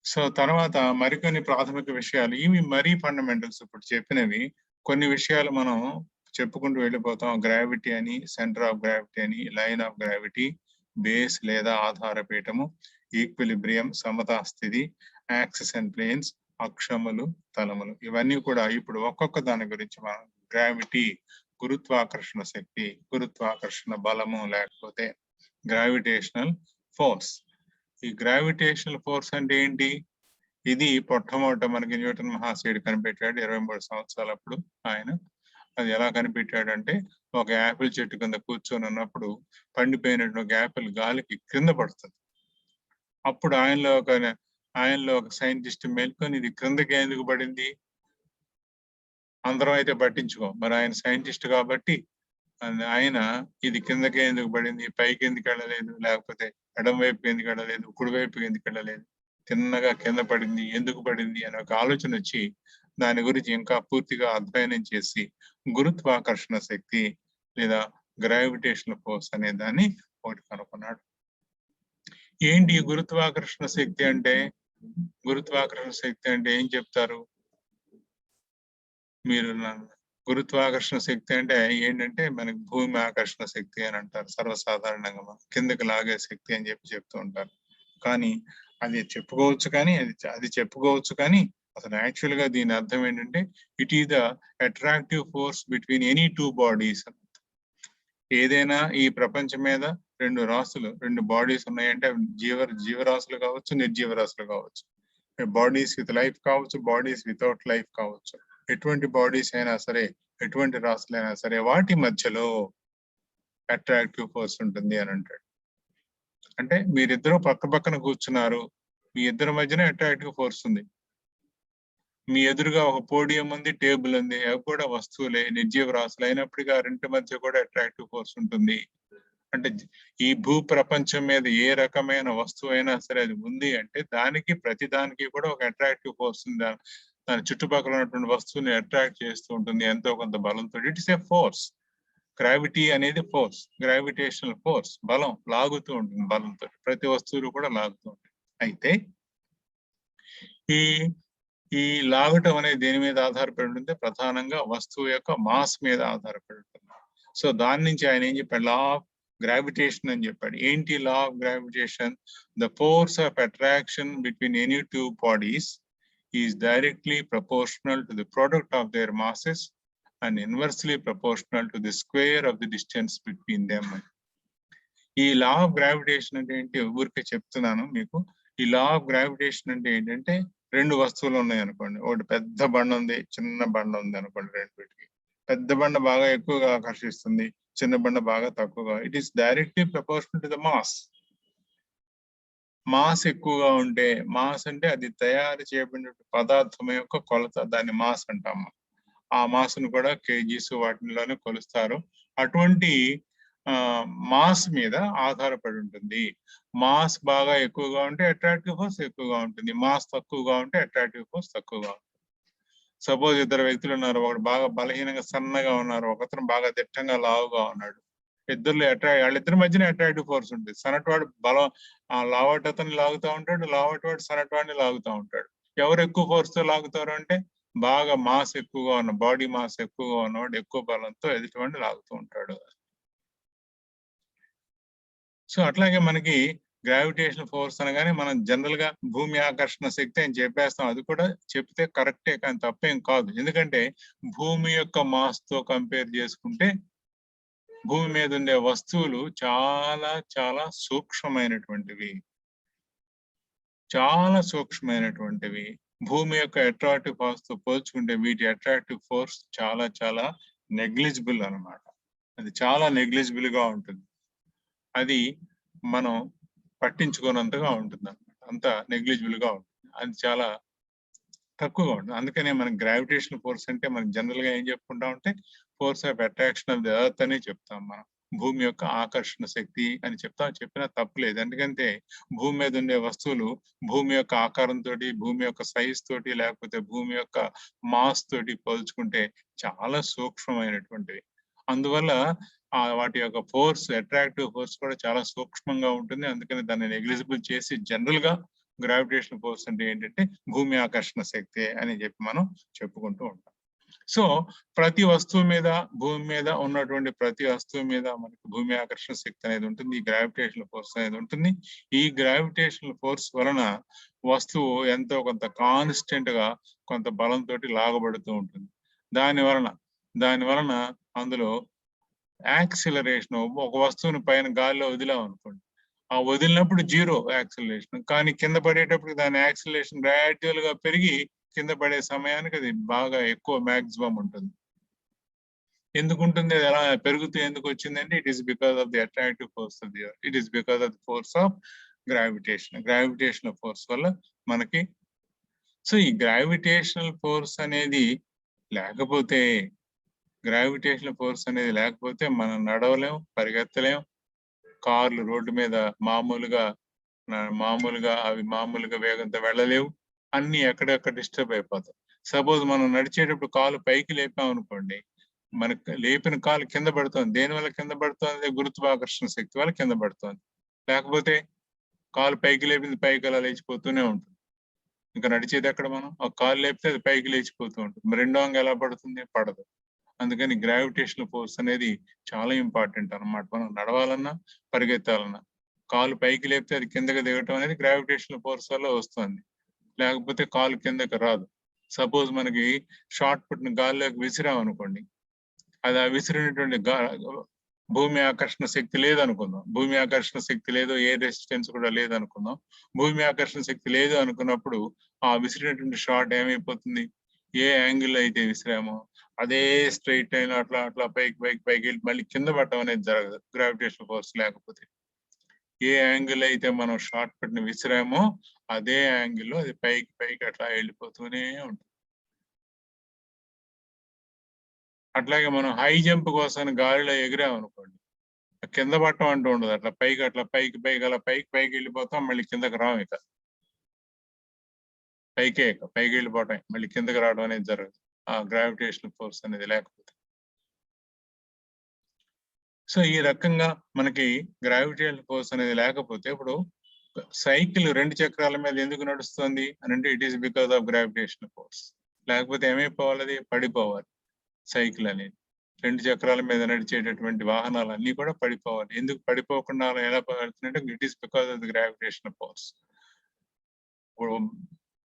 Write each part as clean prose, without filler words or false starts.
So తర్వాత మరికొన్ని ప్రాథమిక విషయాలు ఇవి మరీ ఫండమెంటల్స్ ఇప్పుడు చెప్పినవి. కొన్ని విషయాలు మనం చెప్పుకుంటూ వెళ్ళిపోతాం. గ్రావిటీ అని, సెంటర్ ఆఫ్ గ్రావిటీ అని, లైన్ ఆఫ్ గ్రావిటీ, బేస్ లేదా ఆధార పీఠము, ఈక్విలిబ్రియం సమతా స్థితి, యాక్సిస్ అండ్ ప్లేన్స్, అక్షములు, తలములు. ఇవన్నీ కూడా ఇప్పుడు ఒక్కొక్క దాని గురించి మనం గ్రావిటీ, గురుత్వాకర్షణ శక్తి, గురుత్వాకర్షణ బలము లేకపోతే గ్రావిటేషనల్ ఫోర్స్. ఈ గ్రావిటేషనల్ ఫోర్స్ అంటే ఏంటి? ఇది మొట్టమొదట మనకి న్యూటన్ మహాశయుడు కనిపెట్టాడు 23 సంవత్సరాలప్పుడు ఆయన. అది ఎలా కనిపెట్టాడంటే ఒక యాపిల్ చెట్టు కింద కూర్చొని ఉన్నప్పుడు పండిపోయినటువంటి యాపిల్ గాలికి కింద పడుతుంది. అప్పుడు ఆయనలో ఒక సైంటిస్ట్ మేల్కొని ఇది క్రిందకి ఎందుకు పడింది, అందరం అయితే పట్టించుకోం, మరి ఆయన సైంటిస్ట్ కాబట్టి ఆయన ఇది కిందకే ఎందుకు పడింది, పైకి ఎందుకు వెళ్ళలేదు, లేకపోతే ఎడం వైపు ఎందుకు వెళ్ళలేదు, కుడి వైపు ఎందుకు వెళ్ళలేదు, తిన్నగా కింద పడింది, ఎందుకు పడింది అనే ఒక ఆలోచన వచ్చి దాని గురించి ఇంకా పూర్తిగా అధ్యయనం చేసి గురుత్వాకర్షణ శక్తి లేదా గ్రావిటేషనల్ ఫోర్స్ అనే దాన్ని ఒకటి కనుక్కున్నాడు. ఏంటి గురుత్వాకర్షణ శక్తి అంటే? గురుత్వాకర్షణ శక్తి అంటే ఏం చెప్తారు మీరు? గురుత్వాకర్షణ శక్తి అంటే ఏంటంటే మనకి భూమి ఆకర్షణ శక్తి అని అంటారు సర్వసాధారణంగా, మనం కిందకి లాగే శక్తి అని చెప్తూ ఉంటారు. కానీ అది చెప్పుకోవచ్చు కానీ అసలు యాక్చువల్ గా దీని అర్థం ఏంటంటే it is the attractive force between any two bodies. ఏదైనా ఈ ప్రపంచం మీద రెండు బాడీస్ ఉన్నాయంటే జీవరాశులు కావచ్చు, నిర్జీవరాశులు కావచ్చు, బాడీస్ విత్ లైఫ్ కావచ్చు, బాడీస్ వితౌట్ లైఫ్ కావచ్చు. ఎటువంటి బాడీస్ అయినా సరే, ఎటువంటి రాశులైనా సరే, వాటి మధ్యలో అట్రాక్టివ్ ఫోర్స్ ఉంటుంది అని అంటాడు. అంటే మీరిద్దరూ పక్క పక్కన కూర్చున్నారు, మీ ఇద్దరి మధ్యన అట్రాక్టివ్ ఫోర్స్ ఉంది. మీ ఎదురుగా ఒక పోడియం ఉంది, టేబుల్ ఉంది, అవి కూడా వస్తువులే, నిర్జీవ రాశులు అయినప్పటికీ ఆ రెంటి మధ్య కూడా అట్రాక్టివ్ ఫోర్స్ ఉంటుంది. అంటే ఈ భూ ప్రపంచం మీద ఏ రకమైన వస్తువు అయినా సరే అది ఉంది అంటే దానికి ప్రతి దానికి కూడా ఒక అట్రాక్టివ్ ఫోర్స్ ఉంది. దాని చుట్టుపక్కల ఉన్నటువంటి వస్తువుని అట్రాక్ట్ చేస్తూ ఉంటుంది ఎంతో కొంత బలంతో. It is a force. Gravity అనేది ఫోర్స్, గ్రావిటేషనల్ ఫోర్స్, బలం, లాగుతూ ఉంటుంది బలంతో, ప్రతి వస్తువులు కూడా లాగుతూ ఉంటుంది. అయితే ఈ లాగటం అనేది దేని మీద ఆధారపడి ఉంటుంది? ప్రధానంగా వస్తువు యొక్క మాస్ మీద ఆధారపడి ఉంటుంది. సో దాని నుంచి ఆయన ఏం చెప్పాడు? లా ఆఫ్ గ్రావిటేషన్ అని చెప్పాడు. ఏంటి law of gravitation? The force of attraction between any two bodies is directly proportional to the product of their masses and inversely proportional to the square of the distance between them. ఈ law of gravitation అంటే ఏంటి ఊరికే చెప్తున్నాను మీకు. ఈ law of gravitation అంటే ఏంటంటే రెండు వస్తువులు ఉన్నాయి అనుకోండి, ఒకటి పెద్ద బండ ఉంది, చిన్న బండ ఉంది అనుకోండి. రెండింటికి పెద్ద బండ బాగా ఎక్కువగా ఆకర్షిస్తుంది, చిన్న బండ బాగా తక్కువగా. It is directly proportional to the mass. Mass ఎక్కువగా ఉంటే, మాస్ అంటే అది తయారు చేయబడిన పదార్థం యొక్క కొలత, దాన్ని మాస్ అంటాము. ఆ మాస్ను కూడా కేజీస్ వాటిలోనే కొలుస్తారు. అటువంటి మాస్ మీద ఆధారపడి ఉంటుంది. మాస్ బాగా ఎక్కువగా ఉంటే అట్రాక్టివ్ ఫోర్స్ ఎక్కువగా ఉంటుంది, మాస్ తక్కువగా ఉంటే అట్రాక్టివ్ ఫోర్స్ తక్కువగా ఉంటుంది. సపోజ్ ఇద్దరు వ్యక్తులు ఉన్నారు, ఒకడు బాగా బలహీనంగా సన్నగా ఉన్నారు, ఒకతను బాగా దిట్టంగా లావుగా ఉన్నాడు. వాళ్ళిద్దరి మధ్యన అట్రాక్టివ్ ఫోర్స్ ఉంటుంది. సన్నటివాడు లావటి అతన్ని లాగుతూ ఉంటాడు, లావటివాడు సన్నటివాడిని లాగుతూ ఉంటాడు. ఎవరు ఎక్కువ ఫోర్స్ తో లాగుతారు అంటే బాగా మాస్ ఎక్కువగా ఉన్న, బాడీ మాస్ ఎక్కువగా ఉన్నవాడు ఎక్కువ బలంతో ఎదుటివాడిని లాగుతూ ఉంటాడు. సో అట్లాగే మనకి గ్రావిటేషనల్ ఫోర్స్ అనగానే మనం జనరల్ గా భూమి ఆకర్షణ శక్తి అని చెప్పేస్తాం. అది కూడా చెప్తే కరెక్టే కానీ తప్పేం కాదు. ఎందుకంటే భూమి యొక్క మాస్ తో కంపేర్ చేసుకుంటే భూమి మీద ఉండే వస్తువులు చాలా చాలా సూక్ష్మమైనటువంటివి, చాలా సూక్ష్మమైనటువంటివి. భూమి యొక్క అట్రాక్టివ్ ఫోర్స్ తో పోల్చుకుంటే వీటి అట్రాక్టివ్ ఫోర్స్ చాలా చాలా నెగ్లిజిబుల్ అన్నమాట. అది చాలా నెగ్లిజిబుల్ గా ఉంటుంది. అది మనం పట్టించుకోనంతగా ఉంటుంది అన్నమాట. అంత నెగ్లిజిబుల్ గా ఉంటుంది, అది చాలా తక్కువగా ఉంటుంది. అందుకనే మనం గ్రావిటేషనల్ ఫోర్స్ అంటే మనం జనరల్ గా ఏం చెప్పుకుంటా ఉంటే force of attraction of the earth అని చెప్తాం. మనం భూమి యొక్క ఆకర్షణ శక్తి అని చెప్పినా తప్పులేదు. ఎందుకంటే భూమి మీద ఉండే వస్తువులు భూమి యొక్క ఆకారంతో, భూమి యొక్క సైజ్ తోటి, లేకపోతే భూమి యొక్క మాస్ తోటి పోల్చుకుంటే చాలా సూక్ష్మమైనటువంటివి. అందువల్ల వాటి యొక్క ఫోర్స్, అట్రాక్టివ్ ఫోర్స్ కూడా చాలా సూక్ష్మంగా ఉంటుంది. అందుకని దాన్ని నెగ్లిజిబుల్ చేసి జనరల్ గా గ్రావిటేషనల్ ఫోర్స్ అంటే ఏంటంటే భూమి ఆకర్షణ శక్తి అని చెప్పి మనం చెప్పుకుంటూ ఉంటాం. సో ప్రతి వస్తువు మీద, భూమి మీద ఉన్నటువంటి ప్రతి వస్తువు మీద మనకి భూమి ఆకర్షణ శక్తి అనేది ఉంటుంది, ఈ గ్రావిటేషనల్ ఫోర్స్ అనేది ఉంటుంది. ఈ గ్రావిటేషనల్ ఫోర్స్ వలన వస్తువు ఎంతో కొంత కాన్స్టెంట్ గా కొంత బలంతో లాగబడుతూ ఉంటుంది. దాని వలన అందులో యాక్సిలరేషన్, ఒక వస్తువుని పైన గాలిలో వదిలాం అనుకోండి, ఆ వదిలినప్పుడు 0 యాక్సిలరేషన్, కానీ కింద పడేటప్పుడు దాని యాక్సిలరేషన్ గ్రాడ్యువల్ గా పెరిగి కింద పడే సమయానికి అది బాగా ఎక్కువ మాక్సిమం ఉంటుంది. ఎందుకు ఉంటుంది, అది ఎలా పెరుగుతూ ఎందుకు వచ్చిందంటే it is because of the attractive force of the earth, it is because of the force of gravitational force వల్ల మనకి. సో ఈ గ్రావిటేషనల్ ఫోర్స్ అనేది లేకపోతే, మనం నడవలేం, పరిగెత్తలేం, కార్లు రోడ్డు మీద మామూలుగా వేగంతో వెళ్ళలేవు, అన్ని ఎక్కడెక్కడ డిస్టర్బ్ అయిపోతాయి. సపోజ్ మనం నడిచేటప్పుడు కాలు పైకి లేపాం అనుకోండి, మనకు లేపిన కాలు కింద పడుతుంది. దేని వల్ల కింద పడుతుంది? గురుత్వాకర్షణ శక్తి వల్ల కింద పడుతుంది. లేకపోతే కాలు పైకి లేపింది పైకి అలా లేచిపోతూనే ఉంటుంది. ఇంకా నడిచేది ఎక్కడ మనం? ఆ కాలు లేపితే అది పైకి లేచిపోతూ ఉంటుంది. రెండో అంగ ఎలా పడుతుంది? పడదు. అందుకని గ్రావిటేషనల్ ఫోర్స్ అనేది చాలా ఇంపార్టెంట్ అన్నమాట. మనం నడవాలన్నా, పరిగెత్తాలన్నా కాలు పైకి లేపితే అది కిందకి దిగటం అనేది గ్రావిటేషనల్ ఫోర్స్ వల్ల వస్తుంది. లేకపోతే కాలు కిందకి రాదు. సపోజ్ మనకి షార్ట్ పుట్టిన గాల్లోకి విసిరాం అనుకోండి, అది ఆ విసిరినటువంటి భూమి ఆకర్షణ శక్తి లేదనుకుందాం. భూమి ఆకర్షణ శక్తి లేదు, ఏ రెసిస్టెన్స్ కూడా లేదనుకుందాం. భూమి ఆకర్షణ శక్తి లేదు అనుకున్నప్పుడు ఆ విసిరినటువంటి షార్ట్ ఏమైపోతుంది? ఏ యాంగిల్ అయితే విసిరామో అదే స్ట్రైట్ లైన్ అట్లా అట్లా పైకి వెళ్ళి మళ్ళీ కింద పడటం అనేది జరగదు గ్రావిటేషనల్ ఫోర్స్ లేకపోతే. ఏ యాంగిల్ అయితే మనం షార్ట్ పుట్ని విసిరామో అదే యాంగిల్లో అది పైకి అట్లా వెళ్ళిపోతూనే ఉంటుంది. అట్లాగే మనం హై జంప్ కోసం గాలిలో ఎగిరాం అనుకోండి, కింద పట్టం అంటూ ఉండదు. అట్లా పైకి అలా పైకి వెళ్ళిపోతాం, మళ్ళీ కిందకి రాం. ఇక పైకి వెళ్ళిపోవటం, మళ్ళీ కిందకి రావడం అనేది జరగదు ఆ గ్రావిటేషనల్ ఫోర్స్ అనేది లేకపోతే. సో ఈ రకంగా మనకి గ్రావిటేషనల్ ఫోర్స్ అనేది లేకపోతే, ఇప్పుడు సైకిల్ 2 చక్రాల మీద ఎందుకు నడుస్తుంది అని అంటే it is because of gravitational force. లేకపోతే ఏమైపోవాలి? అది పడిపోవాలి. సైకిల్ అనేది 2 చక్రాల మీద నడిచేటటువంటి వాహనాలు అన్ని కూడా పడిపోవాలి. ఎందుకు పడిపోకుండా అలా ఎలా పడుతుందంటే it is because of the gravitational force.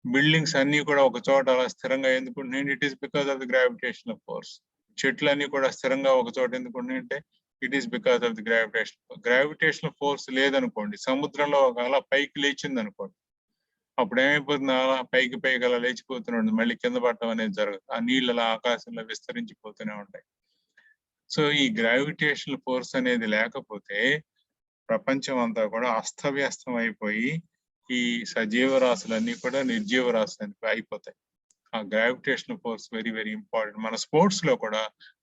Buildings అన్ని కూడా ఒక చోట అలా స్థిరంగా ఎందుకుంటున్నాయి? It is because of the gravitational force. చెట్లు అన్ని కూడా స్థిరంగా ఒక చోట ఎందుకుంటున్నాయంటే it is because of the gravitational force లేదనుకోండి, సముద్రంలో ఒక అలా పైకి లేచింది అనుకోండి, అప్పుడు ఏమైపోతుంది? అలా పైకి అలా లేచిపోతూనే ఉంటుంది, మళ్ళీ కింద పడటం అనేది జరగదు. ఆ నీళ్ళు అలా ఆకాశంలో విస్తరించిపోతూనే ఉంటాయి. సో ఈ గ్రావిటేషనల్ ఫోర్స్ అనేది లేకపోతే ప్రపంచం అంతా కూడా అస్తవ్యస్తం అయిపోయి ఈ సజీవరాశులన్నీ కూడా నిర్జీవరాశులు అయిపోతాయి. ఆ gravitational force very very important. మన స్పోర్ట్స్ లో కూడా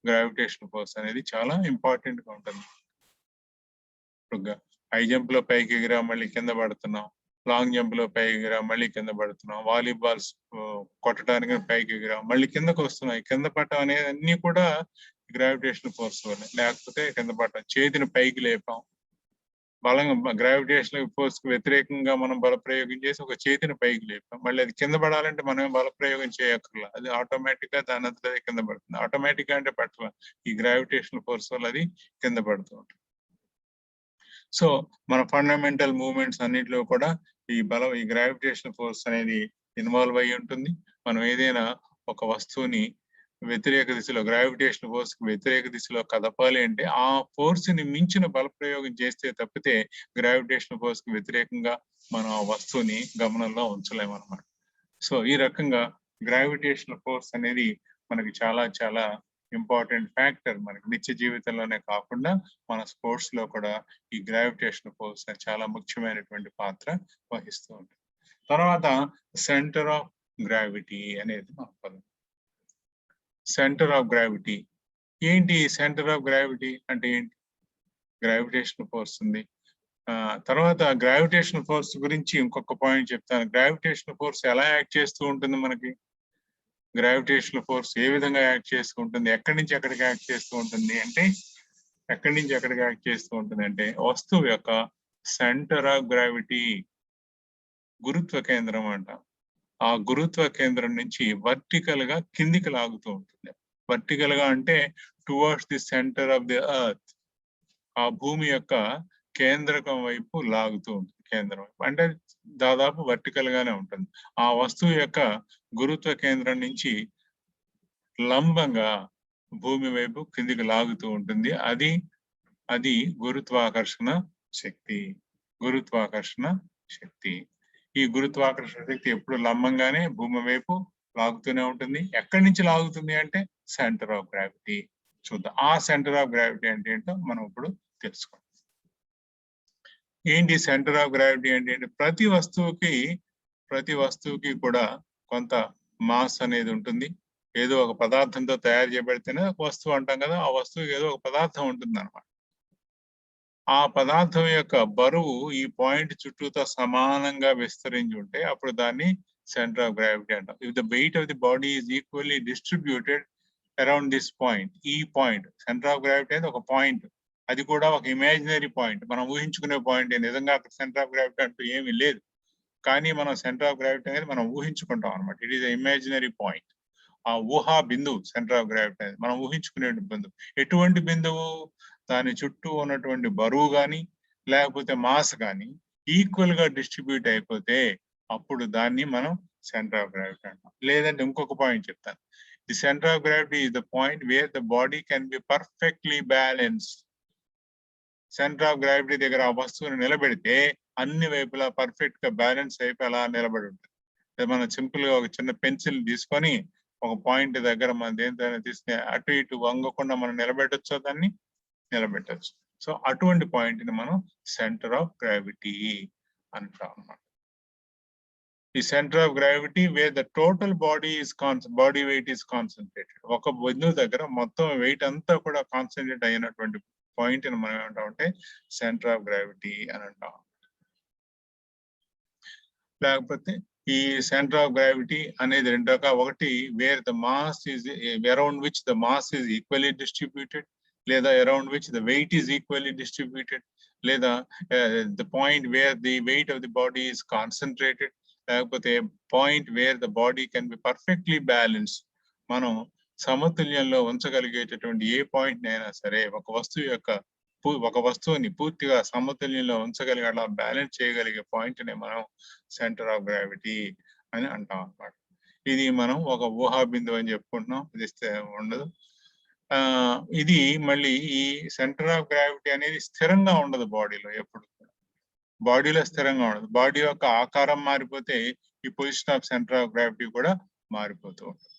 గ్రావిటేషనల్ ఫోర్స్ అనేది చాలా ఇంపార్టెంట్ గా ఉంటుంది. ఇప్పుడు హై జంప్ లో పైకి ఎగిరా మళ్ళీ కింద పడుతున్నాం, లాంగ్ జంప్ లో పైకి ఎగిరా మళ్ళీ కింద పడుతున్నాం, వాలీబాల్స్ కొట్టడానికి పైకి ఎగిరా మళ్ళీ కిందకు వస్తున్నాయి. కింద పడటం అనేది అన్ని కూడా గ్రావిటేషనల్ ఫోర్స్ వల్ల, లేకపోతే కింద పడటం. చేతిని పైకి లేపాం, బలంగా గ్రావిటేషనల్ ఫోర్స్ కి వ్యతిరేకంగా మనం బలప్రయోగం చేసి ఒక చేతిని పైకి లేపాం, మళ్ళీ అది కింద పడాలంటే మనం బలప్రయోగం చేయక్కర్లా, అది ఆటోమేటిక్ గా దాని అంతటా కింద పడుతుంది. ఆటోమేటిక్ గా అంటే పట్ల ఈ గ్రావిటేషనల్ ఫోర్స్ వల్ల అది కింద పడుతూ ఉంటుంది. సో మన ఫండమెంటల్ మూవ్మెంట్స్ అన్నిటిలో కూడా ఈ గ్రావిటేషనల్ ఫోర్స్ అనేది ఇన్వాల్వ్ అయి ఉంటుంది. మనం ఏదైనా ఒక వస్తువుని వ్యతిరేక దిశలో, గ్రావిటేషనల్ ఫోర్స్ కి వ్యతిరేక దిశలో కదపాలి అంటే ఆ ఫోర్స్ ని మించిన బలప్రయోగం చేస్తే తప్పితే గ్రావిటేషనల్ ఫోర్స్ కి వ్యతిరేకంగా మనం ఆ వస్తువుని గమనంలో ఉంచలేము అన్నమాట. సో ఈ రకంగా గ్రావిటేషనల్ ఫోర్స్ అనేది మనకి చాలా చాలా ఇంపార్టెంట్ ఫ్యాక్టర్. మనకి నిత్య జీవితంలోనే కాకుండా మన స్పోర్ట్స్ లో కూడా ఈ గ్రావిటేషనల్ ఫోర్స్ చాలా ముఖ్యమైనటువంటి పాత్ర వహిస్తూ ఉంటుంది. తర్వాత సెంటర్ ఆఫ్ గ్రావిటీ అనేది మన పదం. సెంటర్ ఆఫ్ గ్రావిటీ ఏంటి? సెంటర్ ఆఫ్ గ్రావిటీ అంటే ఏంటి? గ్రావిటేషనల్ ఫోర్స్ ఉంది. తర్వాత గ్రావిటేషనల్ ఫోర్స్ గురించి ఇంకొక పాయింట్ చెప్తాను. గ్రావిటేషనల్ ఫోర్స్ ఎలా యాక్ట్ చేస్తూ ఉంటుంది? మనకి గ్రావిటేషనల్ ఫోర్స్ ఏ విధంగా యాక్ట్ చేస్తూ ఉంటుంది? ఎక్కడి నుంచి ఎక్కడికి యాక్ట్ చేస్తూ ఉంటుంది అంటే, వస్తువు యొక్క సెంటర్ ఆఫ్ గ్రావిటీ గురుత్వ కేంద్రం అంటాం. ఆ గురుత్వ కేంద్రం నుంచి వర్టికల్ గా కిందికి లాగుతూ ఉంటుంది. వర్టికల్ గా అంటే towards the centre of the earth, ఆ భూమి యొక్క కేంద్రకం వైపు లాగుతూ ఉంటుంది. కేంద్రం వైపు అంటే దాదాపు వర్టికల్ గానే ఉంటుంది. ఆ వస్తువు యొక్క గురుత్వ కేంద్రం నుంచి లంబంగా భూమి వైపు కిందికి లాగుతూ ఉంటుంది. అది గురుత్వాకర్షణ శక్తి. గురుత్వాకర్షణ శక్తి. ఈ గురుత్వాకర్షణ శక్తి ఎప్పుడు లంబంగానే భూమి వైపు లాగుతూనే ఉంటుంది. ఎక్కడి నుంచి లాగుతుంది అంటే సెంటర్ ఆఫ్ గ్రావిటీ. చూద్దాం ఆ సెంటర్ ఆఫ్ గ్రావిటీ అంటే ఏంటో మనం ఇప్పుడు తెలుసుకుందాం. ఏంటి సెంటర్ ఆఫ్ గ్రావిటీ అంటే? ప్రతి వస్తువుకి కూడా కొంత మాస్ అనేది ఉంటుంది. ఏదో ఒక పదార్థంతో తయారు చేయబడితేనే ఒక వస్తువు అంటాం కదా, ఆ వస్తువుకి ఏదో ఒక పదార్థం ఉంటుంది అనమాట. ఆ పదార్థం యొక్క బరువు ఈ పాయింట్ చుట్టూతో సమానంగా విస్తరించి ఉంటే అప్పుడు దాన్ని సెంటర్ ఆఫ్ గ్రావిటీ అంటాం. If the weight of the body is equally distributed around this point, ఈ పాయింట్ సెంటర్ ఆఫ్ గ్రావిటీ అనేది ఒక పాయింట్. అది కూడా ఒక ఇమాజినరీ పాయింట్, మనం ఊహించుకునే పాయింట్. నిజంగా అక్కడ సెంటర్ ఆఫ్ గ్రావిటీ అంటూ ఏమీ లేదు, కానీ మనం సెంటర్ ఆఫ్ గ్రావిటీ అనేది మనం ఊహించుకుంటాం అనమాట. It is imaginary point. ఆ ఊహా బిందువు సెంటర్ ఆఫ్ గ్రావిటీ అనేది మనం ఊహించుకునే బిందువు. ఎటువంటి బిందువు? దాని చుట్టూ ఉన్నటువంటి బరువు కానీ లేకపోతే మాస్ కానీ ఈక్వల్ గా డిస్ట్రిబ్యూట్ అయిపోతే అప్పుడు దాన్ని మనం సెంటర్ ఆఫ్ గ్రావిటీ అంటాం. లేదంటే ఇంకొక పాయింట్ చెప్తాను. The centre of gravity is the point where the body can be perfectly balanced. Centre of gravity దగ్గర ఆ వస్తువుని నిలబెడితే అన్ని వైపులా పర్ఫెక్ట్ గా బ్యాలెన్స్ అయిపోయి అలా నిలబడి ఉంటుంది. మనం సింపుల్ గా ఒక చిన్న పెన్సిల్ తీసుకొని ఒక పాయింట్ దగ్గర మనం దేనితోనే తీసుకుని అటు ఇటు వంగకుండా మనం నిలబెట్టొచ్చో దాన్ని నిలబెట్టచ్చు. సో అటువంటి పాయింట్ ని మనం సెంటర్ ఆఫ్ గ్రావిటీ అంటాం అన్నమాట. ఈ centre of gravity wear the total body weight is concentrated. ఒక బిందువు దగ్గర మొత్తం వెయిట్ అంతా కూడా కాన్సన్ట్రేట్ అయినటువంటి పాయింట్ ని మనం ఏమంటామంటే సెంటర్ ఆఫ్ గ్రావిటీ అని అంటాం. లేకపోతే ఈ సెంటర్ ఆఫ్ గ్రావిటీ అనేది రెండు రకాల. ఒకటి where the mass is around which the mass is equally distributed, లేదా around which the weight is equally distributed, లేదా the point where the weight of the body is concentrated, లేకపోతే point where the body can be perfectly balance. మనం సమతుల్యంలో ఉంచగలిగేటటువంటి ఏ point అయినా సరే ఒక వస్తువుని పూర్తిగా సమతుల్యంలో ఉంచగలిగే అలా బ్యాలెన్స్ చేయగలిగే పాయింట్ ని మనం సెంటర్ ఆఫ్ గ్రావిటీ అని అంటాం అన్నమాట. ఇది మనం ఒక ఊహా బిందువు అని చెప్పుకుంటున్నాం, ఇది ఉండదు. ఇది మళ్ళీ ఈ సెంటర్ ఆఫ్ గ్రావిటీ అనేది స్థిరంగా ఉండదు బాడీలో. ఎప్పుడు బాడీలో స్థిరంగా ఉండదు. బాడీ యొక్క ఆకారం మారిపోతే ఈ position of centre of gravity కూడా మారిపోతూ ఉంటుంది.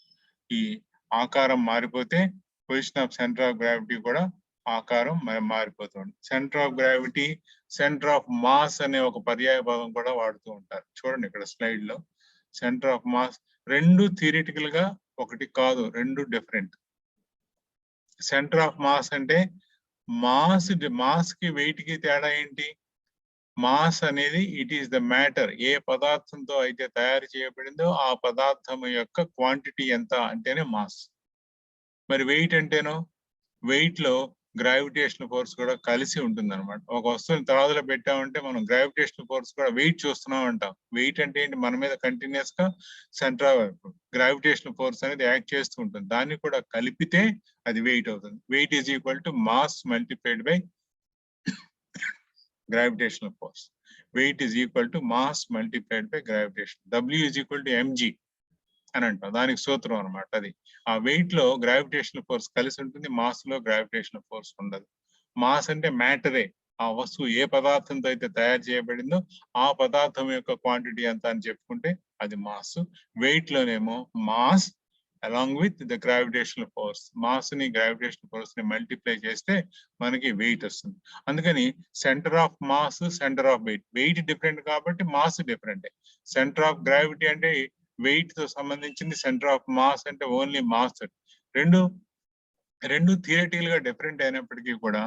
ఈ ఆకారం మారిపోతే position of centre of gravity కూడా ఆకారం మారిపోతుంది. Centre of gravity, centre of mass అనే ఒక పర్యాయ పదం కూడా వాడుతూ ఉంటారు. చూడండి ఇక్కడ స్లైడ్ లో సెంటర్ ఆఫ్ మాస్. రెండు థియరిటికల్ గా ఒకటి కాదు, రెండు డిఫరెంట్. సెంటర్ ఆఫ్ మాస్ అంటే మాస్ కి వెయిట్ కి తేడా ఏంటి? మాస్ అనేది ఇట్ ఈస్ ద మ్యాటర్. ఏ పదార్థంతో అయితే తయారు చేయబడిందో ఆ పదార్థం యొక్క క్వాంటిటీ ఎంత అంటేనే మాస్. మరి వెయిట్ అంటేనో, వెయిట్ లో గ్రావిటేషనల్ ఫోర్స్ కూడా కలిసి ఉంటుంది అనమాట. ఒక వస్తువుని తరాజులో పెట్టామంటే మనం గ్రావిటేషనల్ ఫోర్స్ కూడా వెయిట్ చూస్తున్నాం అంటాం. వెయిట్ అంటే ఏంటి? మన మీద కంటిన్యూస్ గా సెంటర్ గ్రావిటేషనల్ ఫోర్స్ అనేది యాక్ట్ చేస్తూ ఉంటుంది. దాన్ని కూడా కలిపితే అది వెయిట్ అవుతుంది. Weight is equal to mass multiplied by gravitational force. Weight is equal to mass multiplied by gravitation. W is equal to mg అని అంటాం. దానికి సూత్రం అనమాట అది. ఆ వెయిట్ లో గ్రావిటేషనల్ ఫోర్స్ కలిసి ఉంటుంది, మాస్ లో గ్రావిటేషనల్ ఫోర్స్ ఉండదు. మాస్ అంటే మ్యాటరే. ఆ వస్తువు ఏ పదార్థంతో అయితే తయారు చేయబడిందో ఆ పదార్థం యొక్క క్వాంటిటీ ఎంత అని చెప్పుకుంటే అది మాస్. వెయిట్ లోనేమో mass along with the gravitational force. Mass ని గ్రావిటేషనల్ ఫోర్స్ ని మల్టిప్లై చేస్తే మనకి వెయిట్ వస్తుంది. అందుకని centre of mass, centre of weight. Weight different కాబట్టి mass different. Centre of gravity అంటే వెయిట్ తో సంబంధించింది, సెంటర్ ఆఫ్ మాస్ అంటే ఓన్లీ మాస్. రెండు థియరిటికల్ గా డిఫరెంట్ అయినప్పటికీ కూడా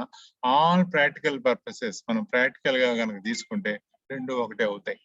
ఆల్ ప్రాక్టికల్ పర్పసెస్ మనం ప్రాక్టికల్ గా కనుక తీసుకుంటే రెండు ఒకటే అవుతాయి.